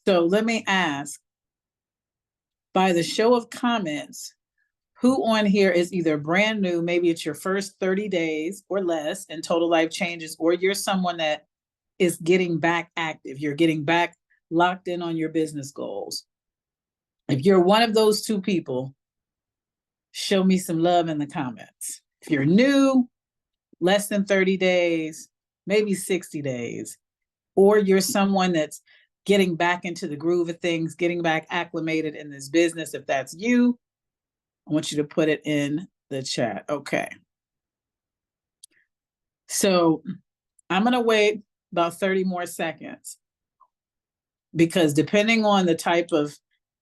So let me ask, by the show of comments, who on here is either brand new, maybe it's your first 30 days or less in total life changes, or you're someone that is getting back active, you're getting back locked in on your business goals. If you're one of those two people, show me some love in the comments. If you're new, less than 30 days, maybe 60 days, or you're someone that's getting back into the groove of things, getting back acclimated in this business, if that's you, I want you to put it in the chat. Okay. So I'm going to wait about 30 more seconds because depending on the type of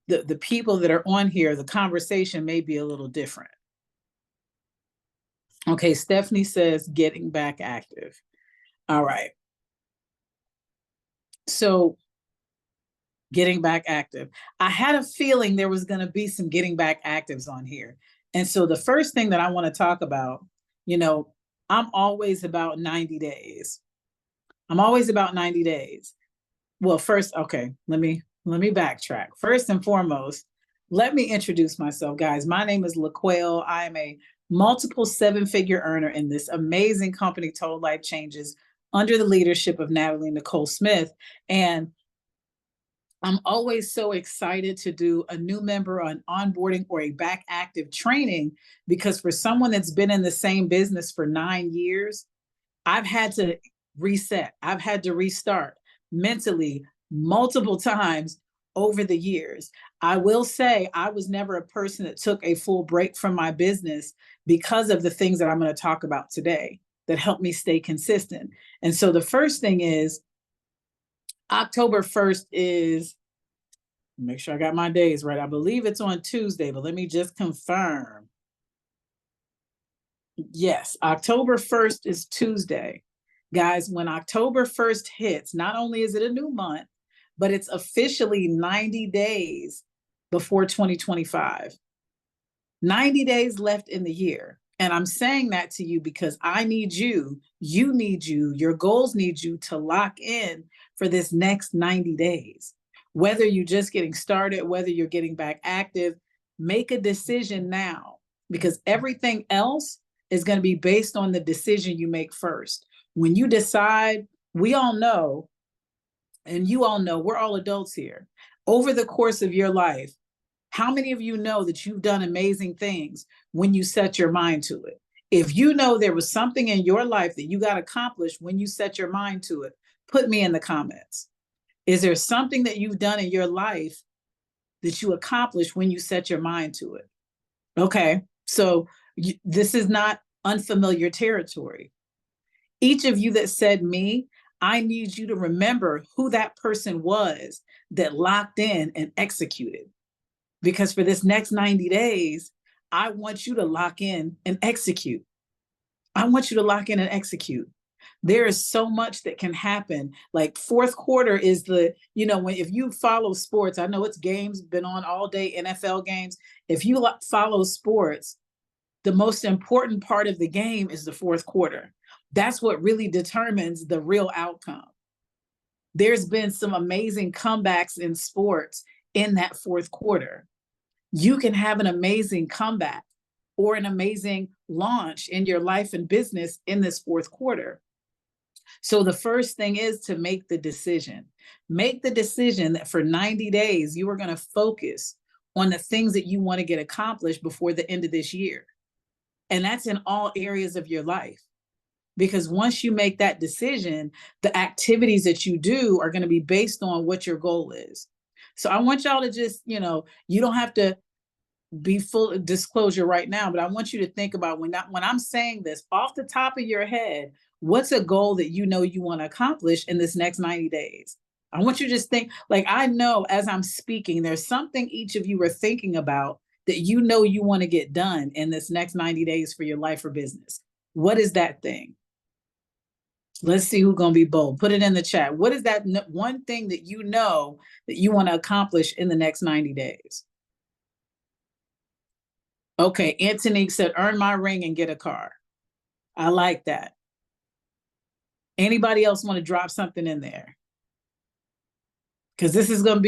the people that are on here, the conversation may be a little different. Okay, Stephanie says getting back active. All right. So getting back active. I had a feeling there was going to be some getting back actives on here. And so the first thing that I want to talk about, I'm always about 90 days. I'm always about 90 days. Well, first, okay, let me backtrack. First and foremost, let me introduce myself, guys. My name is LaQuail. I am a multiple seven-figure earner in this amazing company, Total Life Changes, under the leadership of Natalie Nicole Smith. And I'm always so excited to do a new member on onboarding or a back active training, because for someone that's been in the same business for 9 years, I've had to reset. I've had to restart mentally multiple times over the years. I will say I was never a person that took a full break from my business because of the things that I'm going to talk about today that helped me stay consistent. And so the first thing is October 1st is, make sure I got my days right. I believe it's on Tuesday, but let me just confirm. Yes, October 1st is Tuesday. Guys, when October 1st hits, not only is it a new month, but it's officially 90 days before 2025. 90 days left in the year. And I'm saying that to you because I need you need you, your goals need you to lock in for this next 90 days. Whether you're just getting started, whether you're getting back active, make a decision now, because everything else is going to be based on the decision you make first. When you decide, we all know, and you all know, we're all adults here. Over the course of your life, how many of you know that you've done amazing things when you set your mind to it? If you know there was something in your life that you got accomplished when you set your mind to it, put me in the comments. Is there something that you've done in your life that you accomplished when you set your mind to it? Okay, so this is not unfamiliar territory. Each of you that said me, I need you to remember who that person was that locked in and executed. Because for this next 90 days, I want you to lock in and execute. I want you to lock in and execute. There is so much that can happen. Like fourth quarter is if you follow sports, I know it's games, been on all day, NFL games. If you follow sports, the most important part of the game is the fourth quarter. That's what really determines the real outcome. There's been some amazing comebacks in sports in that fourth quarter. You can have an amazing comeback or an amazing launch in your life and business in this fourth quarter. So the first thing is to make the decision. Make the decision that for 90 days, you are going to focus on the things that you want to get accomplished before the end of this year. And that's in all areas of your life. Because once you make that decision, the activities that you do are going to be based on what your goal is. So I want y'all to just, you don't have to be full disclosure right now, but I want you to think about when I'm saying this off the top of your head, what's a goal that you want to accomplish in this next 90 days? I want you to just think, like, I know as I'm speaking, there's something each of you are thinking about that you want to get done in this next 90 days for your life or business. What is that thing? Let's see who's going to be bold. Put it in the chat. What is that one thing that you want to accomplish in the next 90 days? Okay, Antonique said, earn my ring and get a car. I like that. Anybody else want to drop something in there? because this is gonna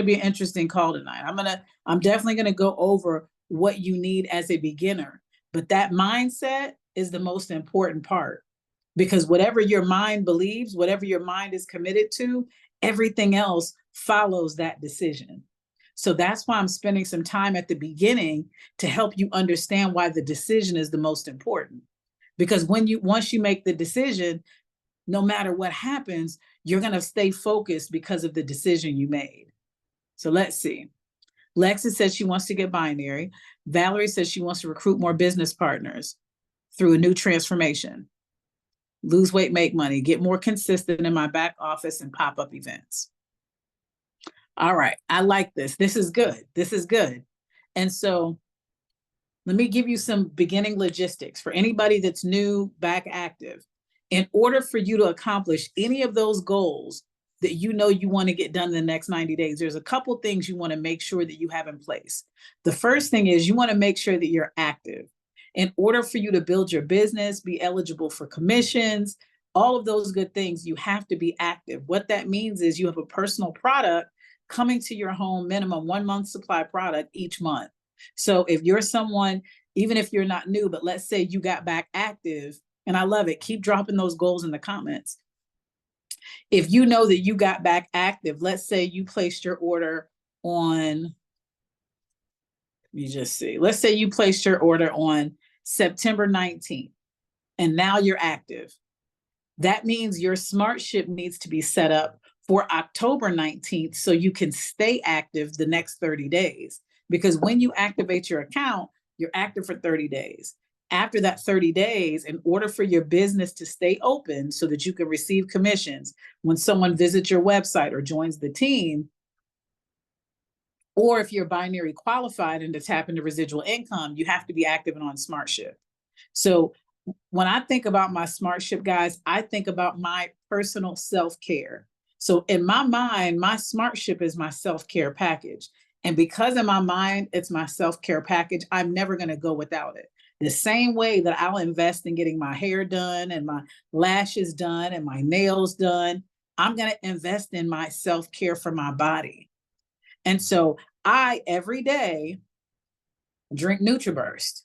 be an interesting call tonight. I'm definitely gonna go over what you need as a beginner, but that mindset is the most important part, because whatever your mind believes, whatever your mind is committed to, everything else follows that decision. So that's why I'm spending some time at the beginning to help you understand why the decision is the most important. Because once you make the decision, no matter what happens, you're going to stay focused because of the decision you made. So let's see. Lexi says she wants to get binary. Valerie says she wants to recruit more business partners through a new transformation. Lose weight, make money, get more consistent in my back office and pop-up events. All right, I like this. This is good. This is good. And so let me give you some beginning logistics for anybody that's new, back active. In order for you to accomplish any of those goals that you know you want to get done in the next 90 days, there's a couple things you want to make sure that you have in place. The first thing is you want to make sure that you're active. In order for you to build your business, be eligible for commissions, all of those good things, you have to be active. What that means is you have a personal product coming to your home, minimum 1 month supply product each month. So if you're someone, even if you're not new, but let's say you got back active, and I love it, keep dropping those goals in the comments. If you know that you got back active, let's say you placed your order on, let me just see, let's say you placed your order on September 19th, and now you're active. That means your smart ship needs to be set up for October 19th so you can stay active the next 30 days. Because when you activate your account, you're active for 30 days. After that 30 days, in order for your business to stay open so that you can receive commissions when someone visits your website or joins the team, or if you're binary qualified and to tap into residual income, you have to be active and on smart ship. So when I think about my smart ship, guys, I think about my personal self-care. So in my mind, my smart ship is my self-care package. And because in my mind, it's my self-care package, I'm never going to go without it. The same way that I'll invest in getting my hair done and my lashes done and my nails done, I'm going to invest in my self-care for my body. And so I, every day, drink NutriBurst.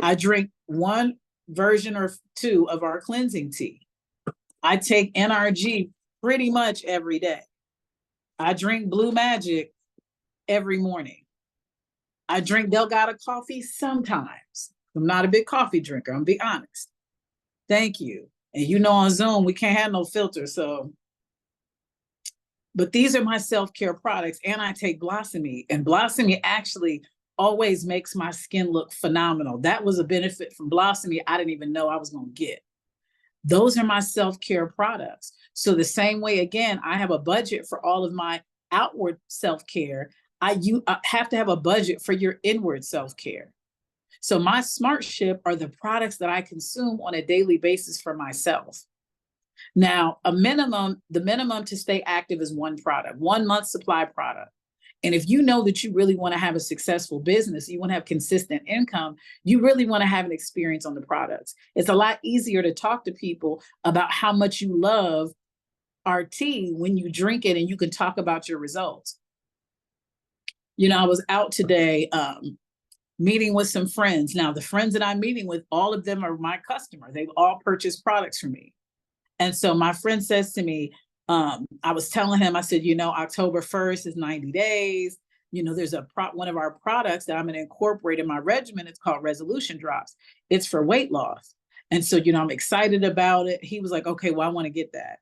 I drink 1 version or 2 of our cleansing tea. I take NRG pretty much every day. I drink Blue Magic every morning. I drink Delgado coffee sometimes. I'm not a big coffee drinker, I'm gonna be honest. Thank you. And you know, on Zoom, we can't have no filter, so. But these are my self-care products, and I take Blossomy, and Blossomy actually always makes my skin look phenomenal. That was a benefit from Blossomy I didn't even know I was gonna get. Those are my self-care products. So the same way, again, I have a budget for all of my outward self-care. You have to have a budget for your inward self-care. So my smart ship are the products that I consume on a daily basis for myself. Now, the minimum to stay active is 1 product, 1 month supply product. And if you know that you really want to have a successful business, you want to have consistent income, you really want to have an experience on the products. It's a lot easier to talk to people about how much you love our tea when you drink it and you can talk about your results. You know, I was out today meeting with some friends. Now, the friends that I'm meeting with, all of them are my customer. They've all purchased products from me. And so my friend says to me, I was telling him, I said, you know, October 1st is 90 days. You know, there's one of our products that I'm going to incorporate in my regimen. It's called Resolution Drops. It's for weight loss. And so, you know, I'm excited about it. He was like, okay, well, I want to get that.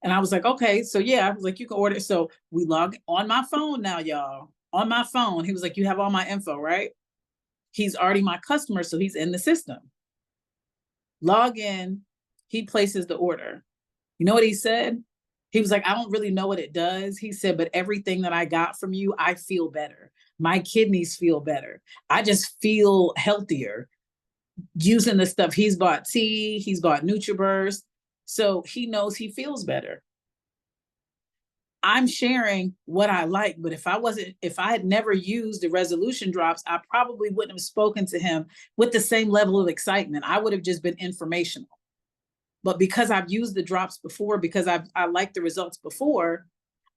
And I was like, okay, so yeah, I was like, you can order it. So we log on my phone now, y'all. On my phone, he was like, you have all my info, right? He's already my customer, so he's in the system. Log in, he places the order. You know what he said? He was like, I don't really know what it does. He said, but everything that I got from you, I feel better. My kidneys feel better. I just feel healthier using the stuff. He's bought tea, he's bought NutriBurst. So he knows he feels better. I'm sharing what I like, but if I had never used the Resolution Drops, I probably wouldn't have spoken to him with the same level of excitement. I would have just been informational. But because I've used the drops before, because I liked the results before,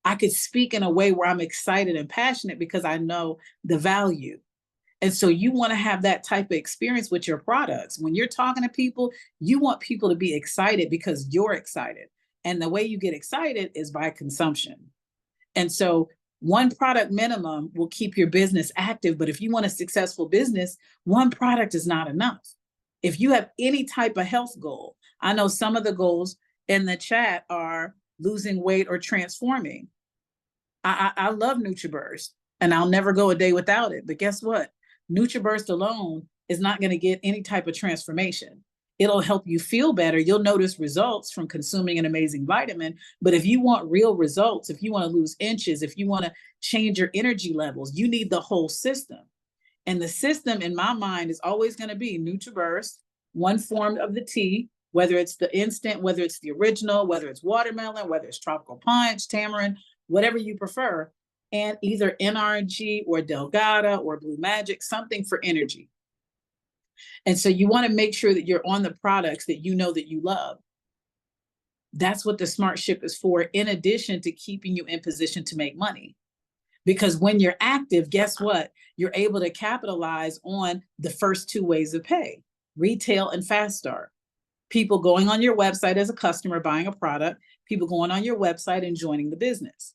I could speak in a way where I'm excited and passionate because I know the value. And so you want to have that type of experience with your products. When you're talking to people, you want people to be excited because you're excited. And the way you get excited is by consumption. And so one product minimum will keep your business active. But if you want a successful business, one product is not enough. If you have any type of health goal, I know some of the goals in the chat are losing weight or transforming. I love NutriBurst and I'll never go a day without it. But guess what? NutriBurst alone is not going to get any type of transformation. It'll help you feel better. You'll notice results from consuming an amazing vitamin. But if you want real results, if you want to lose inches, if you want to change your energy levels, you need the whole system. And the system in my mind is always going to be NutriBurst, one form of the tea, whether it's the instant, whether it's the original, whether it's watermelon, whether it's tropical punch, tamarind, whatever you prefer, and either NRG or Delgada or Blue Magic, something for energy. And so you want to make sure that you're on the products that you know that you love. That's what the Smart Ship is for, in addition to keeping you in position to make money. Because when you're active, guess what? You're able to capitalize on the first two ways of pay, retail and fast start. People going on your website as a customer buying a product, people going on your website and joining the business.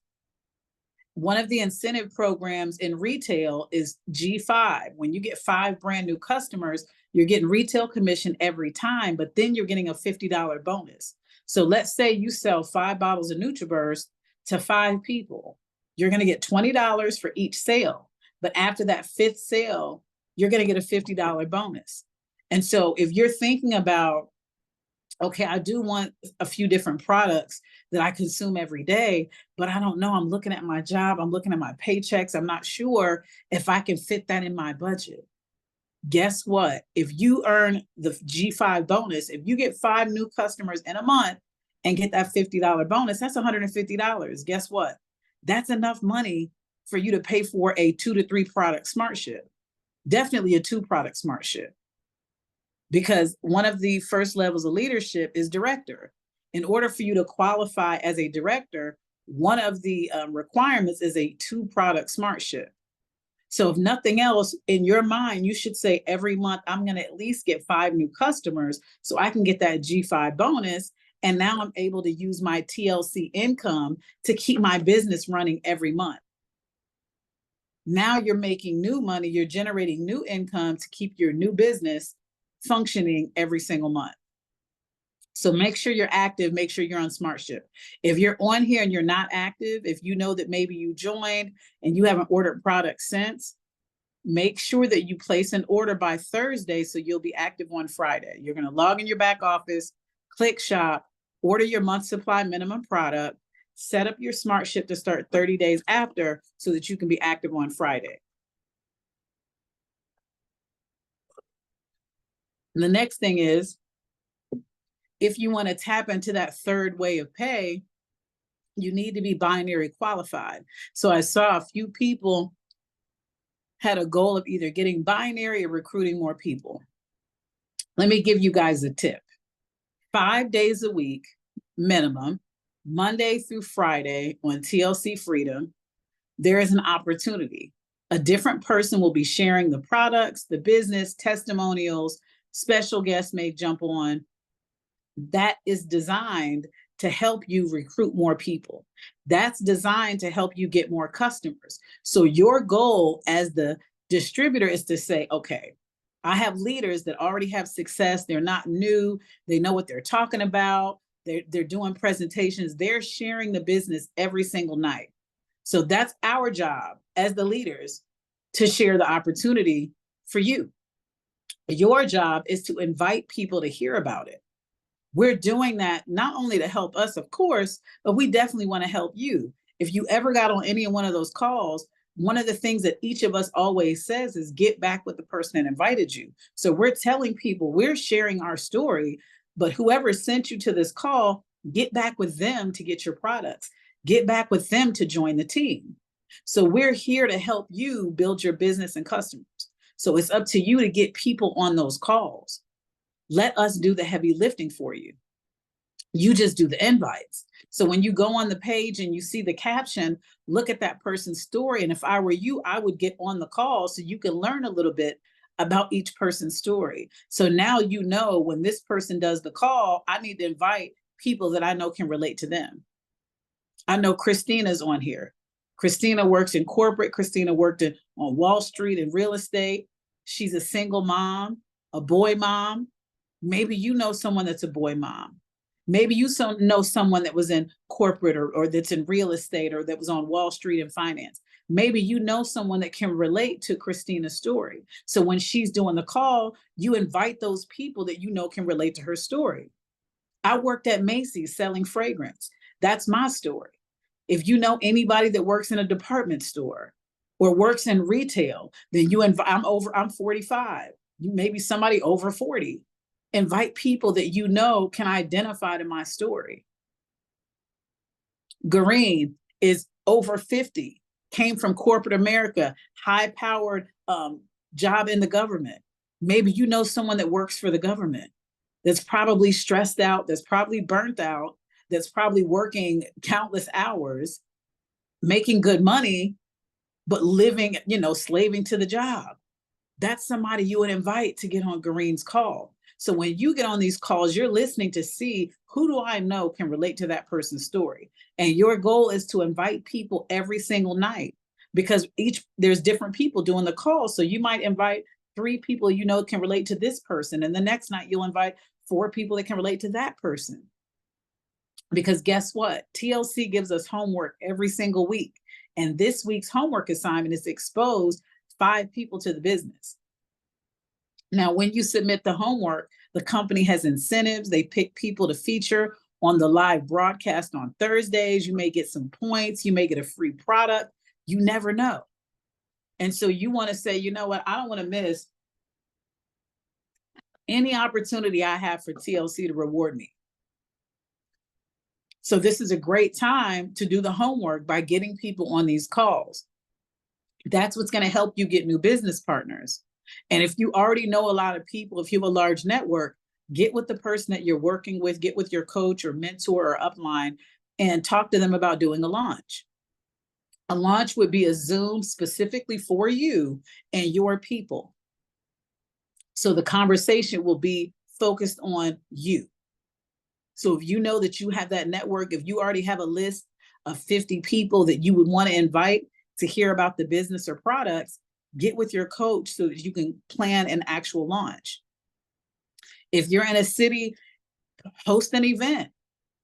One of the incentive programs in retail is G5. When you get 5 brand new customers, you're getting retail commission every time, but then you're getting a $50 bonus. So let's say you sell 5 bottles of NutriBurst to 5 people. You're going to get $20 for each sale. But after that 5th sale, you're going to get a $50 bonus. And so if you're thinking about, okay, I do want a few different products that I consume every day, but I don't know. I'm looking at my job. I'm looking at my paychecks. I'm not sure if I can fit that in my budget. Guess what? If you earn the G5 bonus, if you get 5 new customers in a month and get that $50 bonus, that's $150. Guess what? That's enough money for you to pay for a 2 to 3 product Smart Ship. Definitely a 2 product Smart Ship. Because one of the first levels of leadership is director. In order for you to qualify as a director, one of the requirements is a 2 product Smart Ship. So if nothing else, in your mind, you should say every month, I'm going to at least get 5 new customers so I can get that G5 bonus. And now I'm able to use my TLC income to keep my business running every month. Now you're making new money. You're generating new income to keep your new business functioning every single month. So make sure you're active, make sure you're on Smart Ship. If you're on here and you're not active, if you know that maybe you joined and you haven't ordered products since, make sure that you place an order by Thursday so you'll be active on Friday. You're going to log in your back office, click shop, order your month supply minimum product, set up your Smart Ship to start 30 days after so that you can be active on Friday. And the next thing is, if you want to tap into that third way of pay, you need to be binary qualified. So I saw a few people had a goal of either getting binary or recruiting more people. Let me give you guys a tip. 5 days a week, minimum, Monday through Friday on TLC Freedom, there is an opportunity. A different person will be sharing the products, the business, testimonials, special guests may jump on. That is designed to help you recruit more people. That's designed to help you get more customers. So your goal as the distributor is to say, okay, I have leaders that already have success. They're not new. They know what they're talking about. They're doing presentations. They're sharing the business every single night. So that's our job as the leaders, to share the opportunity for you. Your job is to invite people to hear about it. We're doing that not only to help us, of course, but we definitely want to help you. If you ever got on any one of those calls, one of the things that each of us always says is get back with the person that invited you. So we're telling people, we're sharing our story, but whoever sent you to this call, get back with them to get your products. Get back with them to join the team. So we're here to help you build your business and customers. So it's up to you to get people on those calls. Let us do the heavy lifting for you. You just do the invites. So when you go on the page and you see the caption, look at that person's story. And if I were you, I would get on the call so you can learn a little bit about each person's story. So now you know when this person does the call, I need to invite people that I know can relate to them. I know Christina's on here. Christina works in corporate. Christina worked on Wall Street in real estate. She's a single mom, a boy mom. Maybe you know someone that's a boy mom. Maybe you know someone that was in corporate or that's in real estate or that was on Wall Street in finance. Maybe you know someone that can relate to Christina's story. So when she's doing the call, you invite those people that you know can relate to her story. I worked at Macy's selling fragrance. That's my story. If you know anybody that works in a department store or works in retail, then you invite, I'm 45. Maybe somebody over 40. Invite people that you know can identify to my story. Green is over 50, came from corporate America, high-powered job in the government. Maybe you know someone that works for the government that's probably stressed out, that's probably burnt out, that's probably working countless hours, making good money, but living, slaving to the job. That's somebody you would invite to get on Green's call. So when you get on these calls, you're listening to see who do I know can relate to that person's story. And your goal is to invite people every single night because there's different people doing the call. So you might invite 3 people you know can relate to this person. And the next night you'll invite 4 people that can relate to that person. Because guess what? TLC gives us homework every single week. And this week's homework assignment is to expose 5 people to the business. Now, when you submit the homework, the company has incentives. They pick people to feature on the live broadcast on Thursdays. You may get some points. You may get a free product. You never know. And so you want to say, you know what? I don't want to miss any opportunity I have for TLC to reward me. So this is a great time to do the homework by getting people on these calls. That's what's going to help you get new business partners. And if you already know a lot of people, if you have a large network, get with the person that you're working with, get with your coach or mentor or upline and talk to them about doing a launch. A launch would be a Zoom specifically for you and your people. So the conversation will be focused on you. So if you know that you have that network, if you already have a list of 50 people that you would want to invite to hear about the business or products, get with your coach so that you can plan an actual launch. If you're in a city, host an event.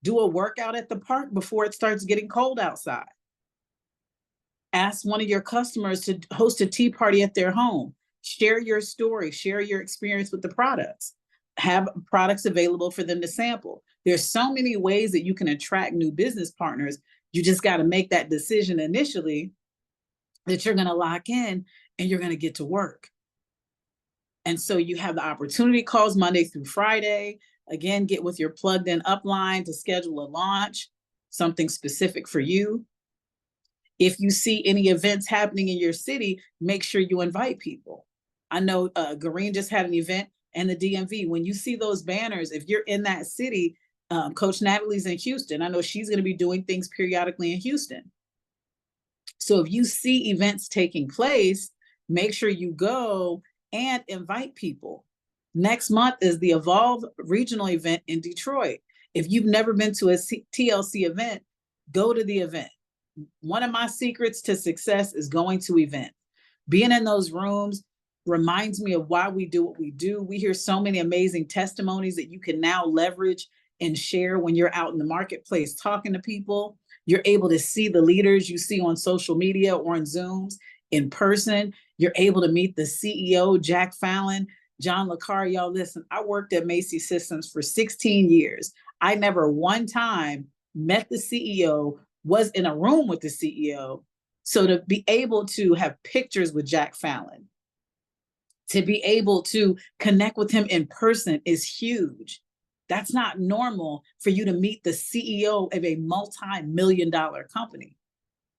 Do a workout at the park before it starts getting cold outside. Ask one of your customers to host a tea party at their home. Share your story, share your experience with the products. Have products available for them to sample. There's so many ways that you can attract new business partners. You just got to make that decision initially that you're going to lock in and you're going to get to work. And so you have the opportunity calls Monday through Friday. Again, get with your plugged in upline to schedule a launch, something specific for you. If you see any events happening in your city, make sure you invite people. I know Gareen just had an event in the DMV. When you see those banners, if you're in that city, Coach Natalie's in Houston. I know she's going to be doing things periodically in Houston. So if you see events taking place, make sure you go and invite people. Next month is the Evolve regional event in Detroit. If you've never been to a TLC event, go to the event. One of my secrets to success is going to events. Being in those rooms reminds me of why we do what we do. We hear so many amazing testimonies that you can now leverage and share when you're out in the marketplace talking to people. You're able to see the leaders you see on social media or on Zooms in person. You're able to meet the CEO, Jack Fallon, John LaQuail. Y'all listen, I worked at Macy's Systems for 16 years. I never one time met the CEO, was in a room with the CEO. So to be able to have pictures with Jack Fallon, to be able to connect with him in person is huge. That's not normal for you to meet the CEO of a multi-million-dollar company.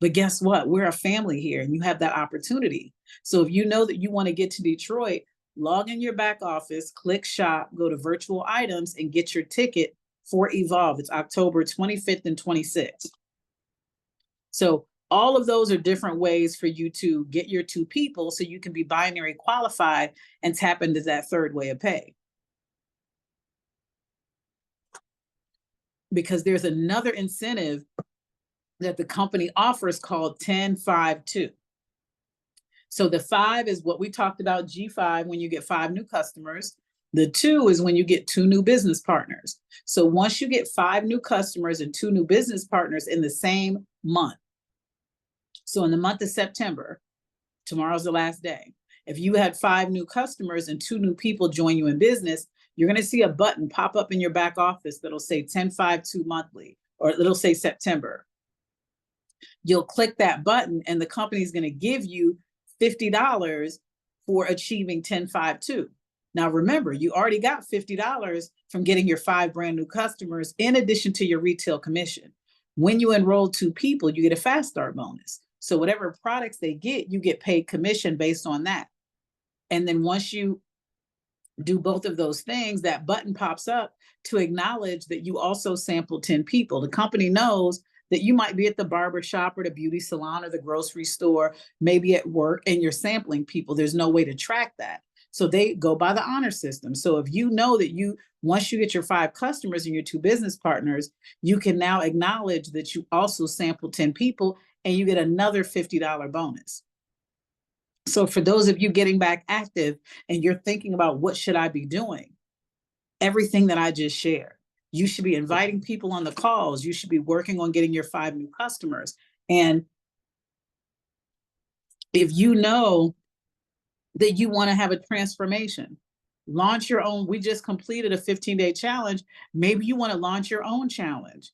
But guess what? We're a family here and you have that opportunity. So if you know that you want to get to Detroit, log in your back office, click shop, go to virtual items and get your ticket for Evolve. It's October 25th and 26th. So all of those are different ways for you to get your 2 people so you can be binary qualified and tap into that third way of pay. Because there's another incentive that the company offers called 10-5-2. So the 5 is what we talked about, G5, when you get 5 new customers. The 2 is when you get 2 new business partners. So once you get 5 new customers and 2 new business partners in the same month, so in the month of September, tomorrow's the last day. If you had 5 new customers and 2 new people join you in business, you're going to see a button pop up in your back office that'll say 10-5-2 monthly, or it'll say September. You'll click that button and the company's going to give you $50 for achieving 10-5-2. Now, remember, you already got $50 from getting your 5 brand new customers in addition to your retail commission. When you enroll 2 people, you get a fast start bonus. So whatever products they get, you get paid commission based on that. And then once you do both of those things, that button pops up to acknowledge that you also sampled 10 people. The company knows that you might be at the barber shop or the beauty salon or the grocery store, maybe at work, and you're sampling people. There's no way to track that. So they go by the honor system. So if you know that once you get your 5 customers and your 2 business partners, you can now acknowledge that you also sampled 10 people and you get another $50 bonus. So for those of you getting back active and you're thinking about what should I be doing, everything that I just shared, you should be inviting people on the calls. You should be working on getting your 5 new customers. And if you know that you want to have a transformation, launch your own. We just completed a 15-day challenge. Maybe you want to launch your own challenge.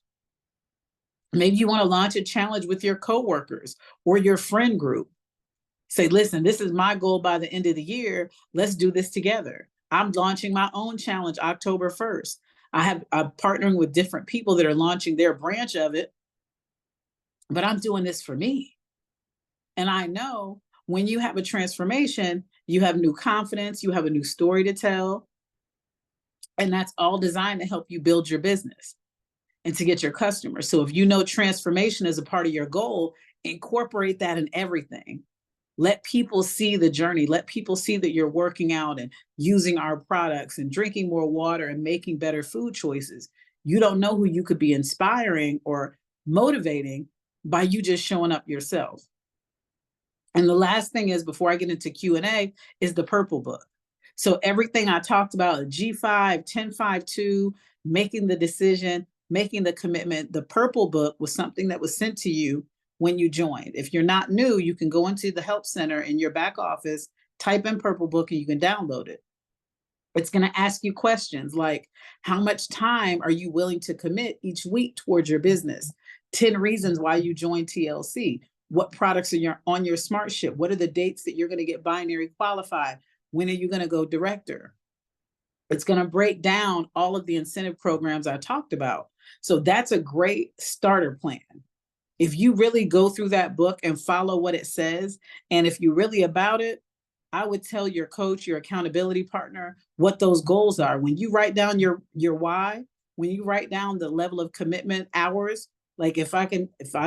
Maybe you want to launch a challenge with your coworkers or your friend group. Say, listen, this is my goal by the end of the year. Let's do this together. I'm launching my own challenge October 1st. I'm partnering with different people that are launching their branch of it, but I'm doing this for me. And I know when you have a transformation, you have new confidence, you have a new story to tell. And that's all designed to help you build your business and to get your customers. So if you know transformation is a part of your goal, incorporate that in everything. Let people see the journey. Let people see that you're working out and using our products and drinking more water and making better food choices. You don't know who you could be inspiring or motivating by you just showing up yourself. And the last thing is, before I get into Q&A, is the purple book. So everything I talked about, G5, 10-5-2, making the decision, making the commitment, the purple book was something that was sent to you when you joined. If you're not new, you can go into the help center in your back office, type in purple book, and you can download it. It's going to ask you questions like, how much time are you willing to commit each week towards your business? 10 reasons why you joined TLC. What products are on your smart ship? What are the dates that you're going to get binary qualified? When are you going to go director? It's going to break down all of the incentive programs I talked about. So that's a great starter plan. If you really go through that book and follow what it says, and if you're really about it, I would tell your coach, your accountability partner, what those goals are. When you write down your why, when you write down the level of commitment hours, like if I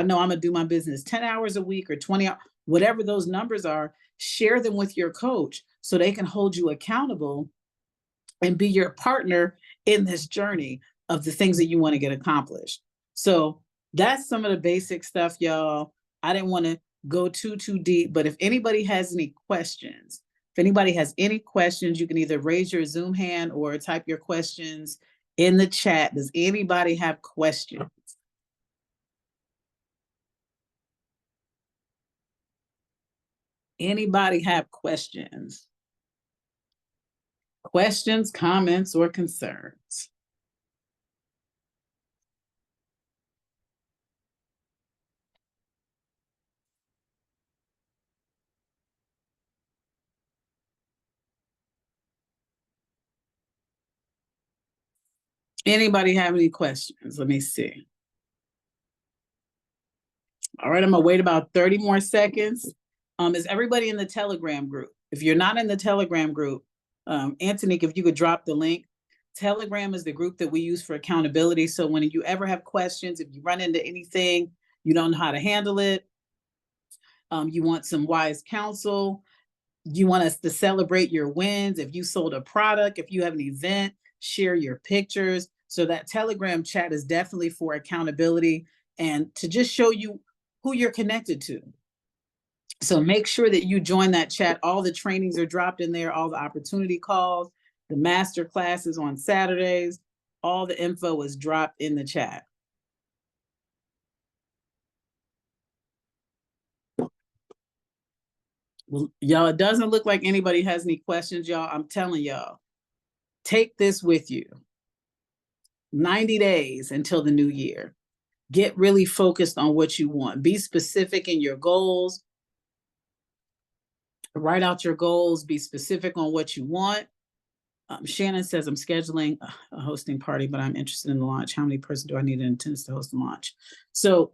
know I'm gonna do my business 10 hours a week or 20 hours, whatever those numbers are, share them with your coach so they can hold you accountable and be your partner in this journey of the things that you want to get accomplished. So that's some of the basic stuff, y'all. I didn't want to go too deep, but if anybody has any questions, you can either raise your Zoom hand or type your questions in the chat. Does anybody have questions? Anybody have questions? Questions, comments, or concerns? Anybody have any questions? Let me see. All right, I'm gonna wait about 30 more seconds. Is everybody in the Telegram group? If you're not in the Telegram group, Anthony, if you could drop the link. Telegram is the group that we use for accountability. So when you ever have questions, if you run into anything, you don't know how to handle it, you want some wise counsel, you want us to celebrate your wins. If you sold a product, if you have an event, share your pictures. So that Telegram chat is definitely for accountability and to just show you who you're connected to. So make sure that you join that chat. All the trainings are dropped in there, all the opportunity calls, the master classes on Saturdays, all the info is dropped in the chat. Well, y'all, it doesn't look like anybody has any questions, y'all. I'm telling y'all, take this with you. 90 days until the new year. Get really focused on what you want. Be specific in your goals. Write out your goals. Be specific on what you want. Shannon says, I'm scheduling a hosting party, but I'm interested in the launch. How many persons do I need in attendance to host the launch? So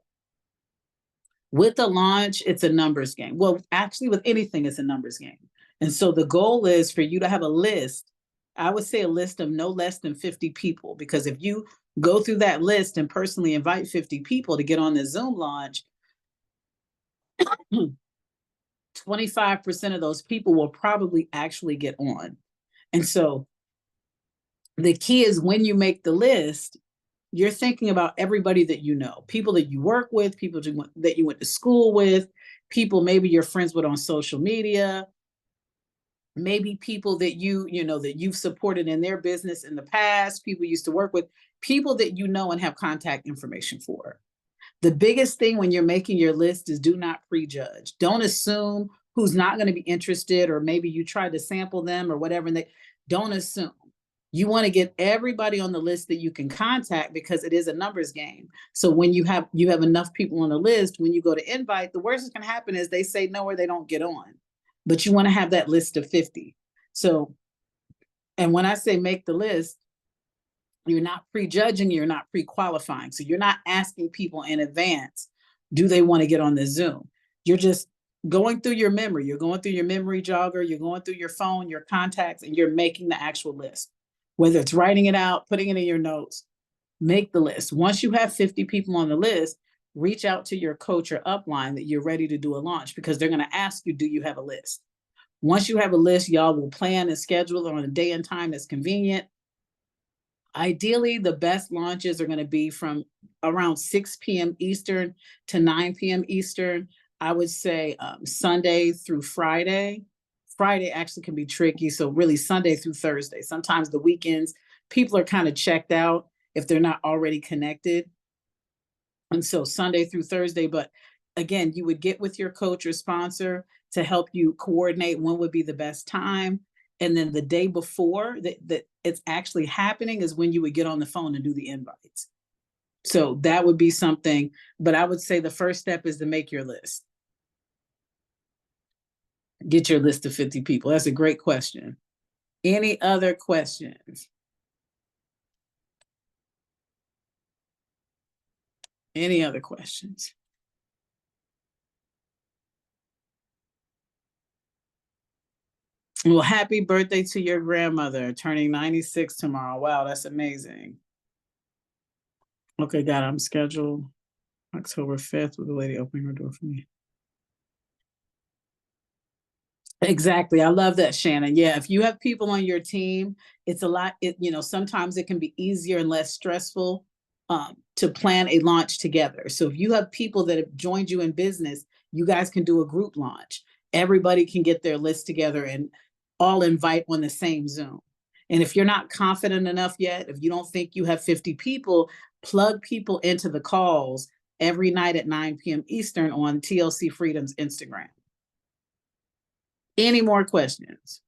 with the launch, it's a numbers game. Well, actually, with anything, it's a numbers game. And so the goal is for you to have a list. I would say a list of no less than 50 people, because if you go through that list and personally invite 50 people to get on the Zoom launch, 25% of those people will probably actually get on. And so the key is when you make the list, you're thinking about everybody that you know, people that you work with, people that you went to school with, people maybe you're friends with on social media, maybe people that that you've supported in their business in the past, people you used to work with, people that you know and have contact information for. The biggest thing when you're making your list is do not prejudge. Don't assume who's not going to be interested, or maybe you tried to sample them or whatever, and they don't assume. You want to get everybody on the list that you can contact, because it is a numbers game. So when you have enough people on the list, when you go to invite, the worst that can happen is they say no or they don't get on. But you want to have that list of 50. So, and when I say make the list, you're not prejudging, you're not pre-qualifying. So you're not asking people in advance, do they want to get on the Zoom? You're just going through your memory. You're going through your memory jogger, you're going through your phone, your contacts, and you're making the actual list. Whether it's writing it out, putting it in your notes, make the list. Once you have 50 people on the list, reach out to your coach or upline that you're ready to do a launch, because they're going to ask you, do you have a list? Once you have a list, y'all will plan and schedule it on a day and time that's convenient. Ideally, the best launches are going to be from around 6 p.m. Eastern to 9 p.m. Eastern. I would say Sunday through Friday. Friday actually can be tricky. So really Sunday through Thursday. Sometimes the weekends, people are kind of checked out if they're not already connected. And so Sunday through Thursday, but again, you would get with your coach or sponsor to help you coordinate when would be the best time. And then the day before that it's actually happening is when you would get on the phone and do the invites. So that would be something, but I would say the first step is to make your list. Get your list of 50 people. That's a great question. Any other questions? Any other questions? Well, happy birthday to your grandmother, turning 96 tomorrow. Wow, that's amazing. Okay, got it. I'm scheduled October 5th with a lady opening her door for me. Exactly. I love that, Shannon. Yeah, if you have people on your team, it's a lot, sometimes it can be easier and less stressful to plan a launch together. So if you have people that have joined you in business, you guys can do a group launch. Everybody can get their list together and all invite on the same Zoom. And if you're not confident enough yet, if you don't think you have 50 people, plug people into the calls every night at 9 p.m. Eastern on TLC Freedom's Instagram. Any more questions?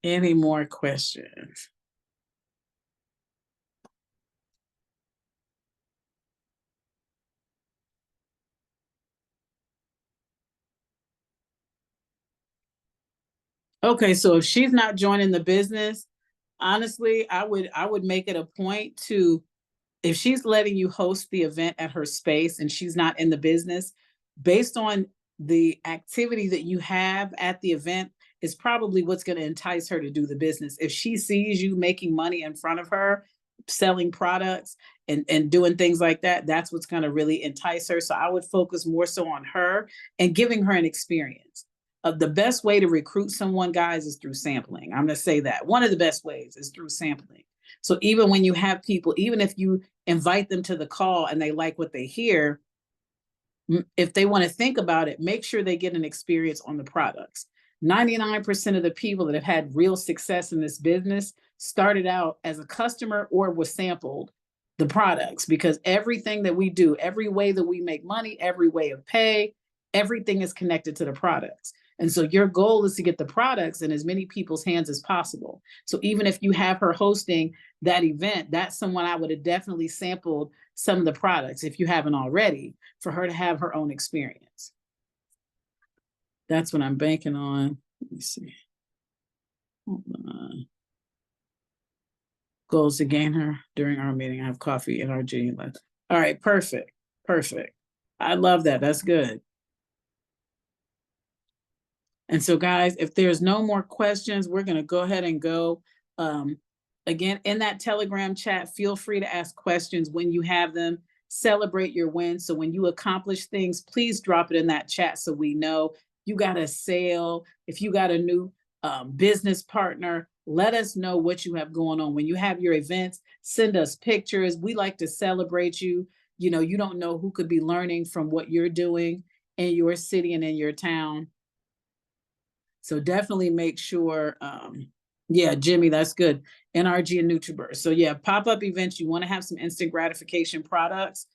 Any more questions? Okay, so if she's not joining the business, honestly, I would make it a point to, if she's letting you host the event at her space and she's not in the business, based on the activity that you have at the event is probably what's going to entice her to do the business. If she sees you making money in front of her, selling products and doing things like that, that's what's going to really entice her. So I would focus more so on her and giving her an experience. The best way to recruit someone, guys, is through sampling. I'm going to say that. One of the best ways is through sampling. So even when you have people, even if you invite them to the call and they like what they hear, if they want to think about it, make sure they get an experience on the products. 99% of the people that have had real success in this business started out as a customer or was sampled the products, because everything that we do, every way that we make money, every way of pay, everything is connected to the products. And so your goal is to get the products in as many people's hands as possible. So even if you have her hosting that event, that's someone I would have definitely sampled some of the products, if you haven't already, for her to have her own experience. That's what I'm banking on. Let me see. Hold on. Goals to gain her during our meeting. I have coffee in our G left. All right, perfect. Perfect. I love that. That's good. And so, guys, if there's no more questions, we're going to go ahead and go. Again, in that Telegram chat, feel free to ask questions when you have them. Celebrate your wins. So when you accomplish things, please drop it in that chat so we know. You got a sale, if you got a new business partner, let us know what you have going on. When you have your events, send us pictures. We like to celebrate you. You know, you don't know who could be learning from what you're doing in your city and in your town. So definitely make sure, yeah, Jimmy, that's good. NRG and NutriBurst. So yeah, pop-up events, you want to have some instant gratification products.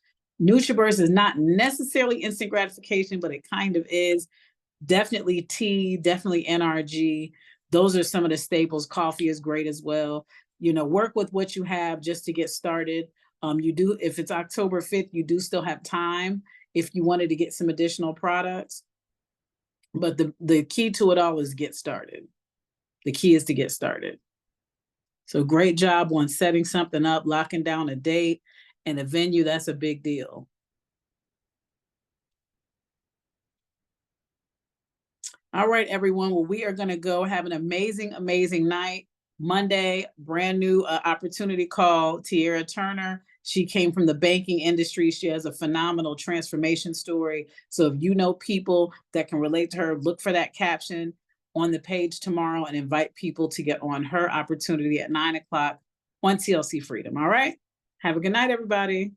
NutriBurst is not necessarily instant gratification, but it kind of is. Definitely tea, definitely NRG. Those are some of the staples. Coffee is great as well. You know, work with what you have just to get started. You do, if it's October 5th, you do still have time if you wanted to get some additional products. But the key to it all is get started. The key is to get started. So great job on setting something up, locking down a date and a venue. That's a big deal. All right, everyone. Well, we are going to go have an amazing, amazing night. Monday, brand new opportunity call, Tierra Turner. She came from the banking industry. She has a phenomenal transformation story. So if you know people that can relate to her, look for that caption on the page tomorrow and invite people to get on her opportunity at 9 o'clock on TLC Freedom. All right. Have a good night, everybody.